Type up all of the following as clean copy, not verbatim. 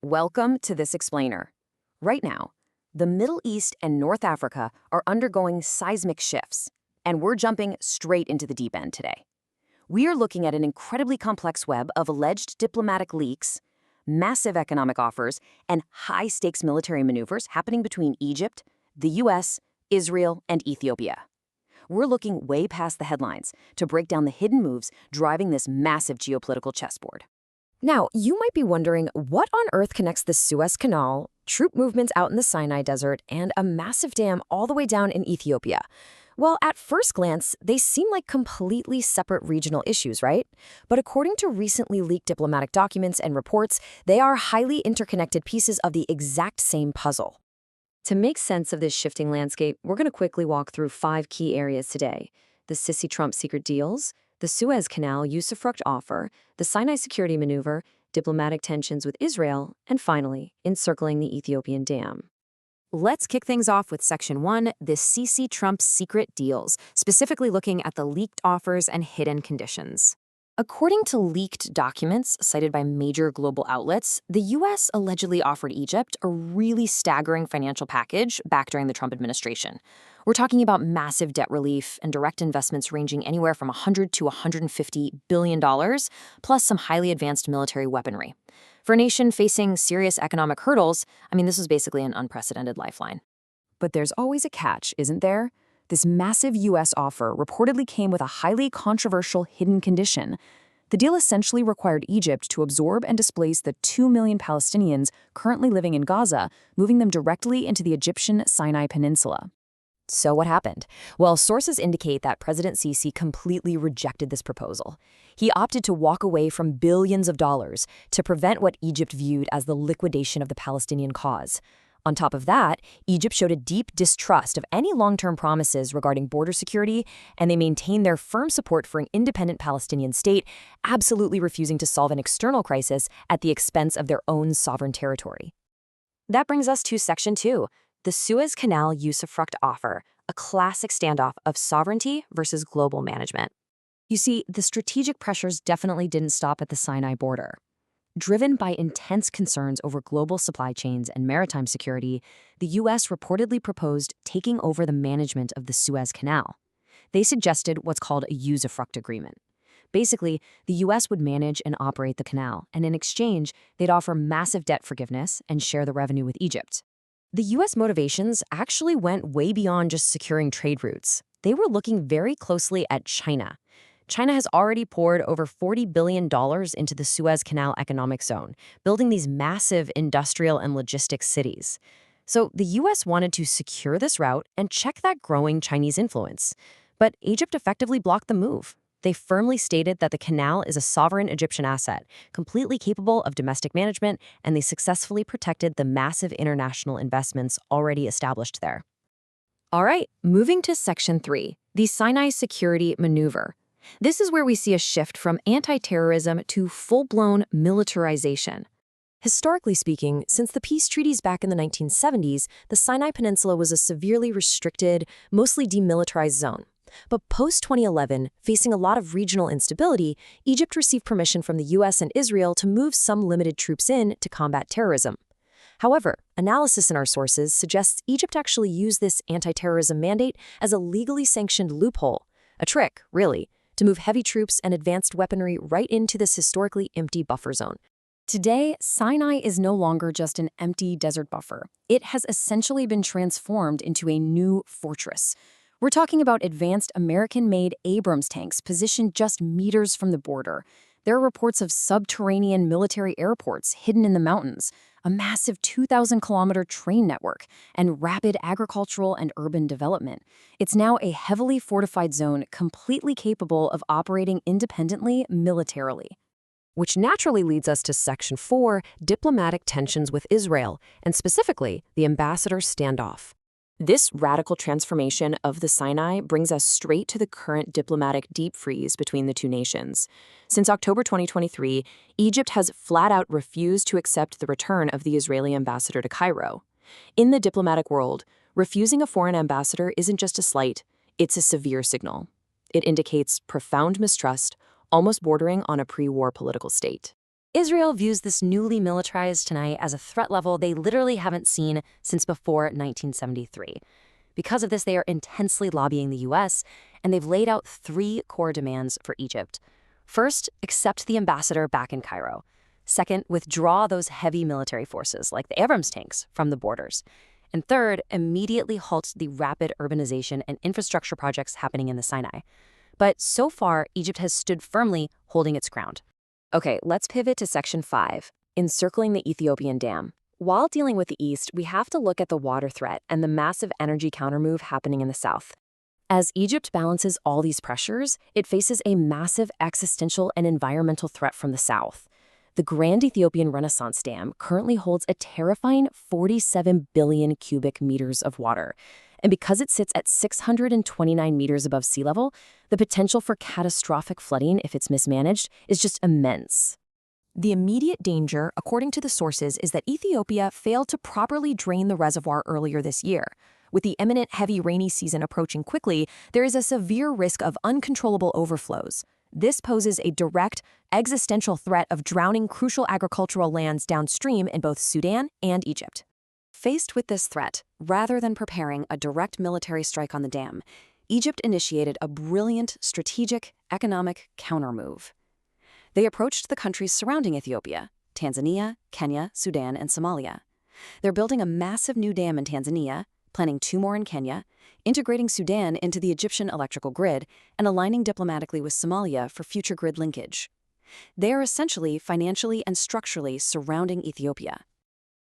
Welcome to This Explainer. Right now, the Middle East and North Africa are undergoing seismic shifts, and we're jumping straight into the deep end today. We are looking at an incredibly complex web of alleged diplomatic leaks, massive economic offers, and high-stakes military maneuvers happening between Egypt, the US, Israel, and Ethiopia. We're looking way past the headlines to break down the hidden moves driving this massive geopolitical chessboard. Now, you might be wondering what on earth connects the Suez Canal, troop movements out in the Sinai desert, and a massive dam all the way down in Ethiopia. Well, at first glance, they seem like completely separate regional issues, right? But according to recently leaked diplomatic documents and reports, they are highly interconnected pieces of the exact same puzzle. To make sense of this shifting landscape, we're going to quickly walk through 5 key areas today: the Sisi-Trump secret deals, the Suez Canal usufruct offer, the Sinai security maneuver, diplomatic tensions with Israel, and finally, encircling the Ethiopian dam. Let's kick things off with Section 1, the Sisi-Trump Secret Deals, specifically looking at the leaked offers and hidden conditions. According to leaked documents cited by major global outlets, the U.S. allegedly offered Egypt a really staggering financial package back during the Trump administration. We're talking about massive debt relief and direct investments ranging anywhere from $100 to $150 billion, plus some highly advanced military weaponry. For a nation facing serious economic hurdles, this was basically an unprecedented lifeline. But there's always a catch, isn't there? This massive U.S. offer reportedly came with a highly controversial hidden condition. The deal essentially required Egypt to absorb and displace the 2 million Palestinians currently living in Gaza, moving them directly into the Egyptian Sinai Peninsula. So what happened? Well, sources indicate that President Sisi completely rejected this proposal. He opted to walk away from billions of dollars to prevent what Egypt viewed as the liquidation of the Palestinian cause. On top of that, Egypt showed a deep distrust of any long-term promises regarding border security, and they maintained their firm support for an independent Palestinian state, absolutely refusing to solve an external crisis at the expense of their own sovereign territory. That brings us to Section 2, the Suez Canal usufruct offer, a classic standoff of sovereignty versus global management. You see, the strategic pressures definitely didn't stop at the Sinai border. Driven by intense concerns over global supply chains and maritime security, the U.S. reportedly proposed taking over the management of the Suez Canal. They suggested what's called a usufruct agreement. Basically, the U.S. would manage and operate the canal, and in exchange, they'd offer massive debt forgiveness and share the revenue with Egypt. The U.S. motivations actually went way beyond just securing trade routes. They were looking very closely at China. China has already poured over $40 billion into the Suez Canal economic zone, building these massive industrial and logistics cities. So the U.S. wanted to secure this route and check that growing Chinese influence. But Egypt effectively blocked the move. They firmly stated that the canal is a sovereign Egyptian asset, completely capable of domestic management, and they successfully protected the massive international investments already established there. All right, moving to Section 3, the Sinai security maneuver. This is where we see a shift from anti-terrorism to full-blown militarization. Historically speaking, since the peace treaties back in the 1970s, the Sinai Peninsula was a severely restricted, mostly demilitarized zone. But post-2011, facing a lot of regional instability, Egypt received permission from the U.S. and Israel to move some limited troops in to combat terrorism. However, analysis in our sources suggests Egypt actually used this anti-terrorism mandate as a legally sanctioned loophole, a trick, really, to move heavy troops and advanced weaponry right into this historically empty buffer zone. Today, Sinai is no longer just an empty desert buffer. It has essentially been transformed into a new fortress. We're talking about advanced American-made Abrams tanks positioned just meters from the border. There are reports of subterranean military airports hidden in the mountains, a massive 2,000-kilometer train network, and rapid agricultural and urban development. It's now a heavily fortified zone completely capable of operating independently militarily. Which naturally leads us to Section 4, diplomatic tensions with Israel, and specifically, the ambassador standoff. This radical transformation of the Sinai brings us straight to the current diplomatic deep freeze between the two nations. Since October 2023, Egypt has flat-out refused to accept the return of the Israeli ambassador to Cairo. In the diplomatic world, refusing a foreign ambassador isn't just a slight, it's a severe signal. It indicates profound mistrust, almost bordering on a pre-war political state. Israel views this newly militarized Sinai as a threat level they literally haven't seen since before 1973. Because of this, they are intensely lobbying the U.S., and they've laid out 3 core demands for Egypt. First, accept the ambassador back in Cairo. Second, withdraw those heavy military forces, like the Abrams tanks, from the borders. And third, immediately halt the rapid urbanization and infrastructure projects happening in the Sinai. But so far, Egypt has stood firmly, holding its ground. Okay, let's pivot to Section 5, encircling the Ethiopian dam. While dealing with the East, we have to look at the water threat and the massive energy countermove happening in the South. As Egypt balances all these pressures, it faces a massive existential and environmental threat from the South. The Grand Ethiopian Renaissance Dam currently holds a terrifying 47 billion cubic meters of water. And because it sits at 629 meters above sea level, the potential for catastrophic flooding, if it's mismanaged, is just immense. The immediate danger, according to the sources, is that Ethiopia failed to properly drain the reservoir earlier this year. With the imminent heavy rainy season approaching quickly, there is a severe risk of uncontrollable overflows. This poses a direct, existential threat of drowning crucial agricultural lands downstream in both Sudan and Egypt. Faced with this threat, rather than preparing a direct military strike on the dam, Egypt initiated a brilliant strategic, economic countermove. They approached the countries surrounding Ethiopia, Tanzania, Kenya, Sudan, and Somalia. They're building a massive new dam in Tanzania, planning 2 more in Kenya, integrating Sudan into the Egyptian electrical grid, and aligning diplomatically with Somalia for future grid linkage. They are essentially financially and structurally surrounding Ethiopia.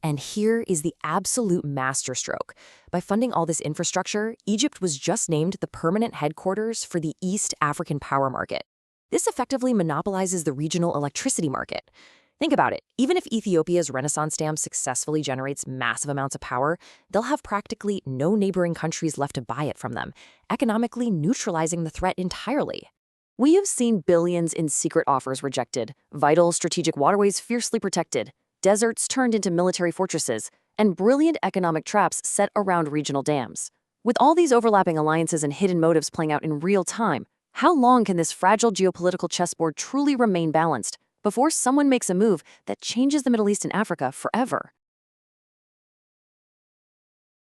And here is the absolute masterstroke. By funding all this infrastructure, Egypt was just named the permanent headquarters for the East African power market. This effectively monopolizes the regional electricity market. Think about it. Even if Ethiopia's Renaissance Dam successfully generates massive amounts of power, they'll have practically no neighboring countries left to buy it from them, economically neutralizing the threat entirely. We have seen billions in secret offers rejected, vital strategic waterways fiercely protected, deserts turned into military fortresses, and brilliant economic traps set around regional dams. With all these overlapping alliances and hidden motives playing out in real time, how long can this fragile geopolitical chessboard truly remain balanced before someone makes a move that changes the Middle East and Africa forever?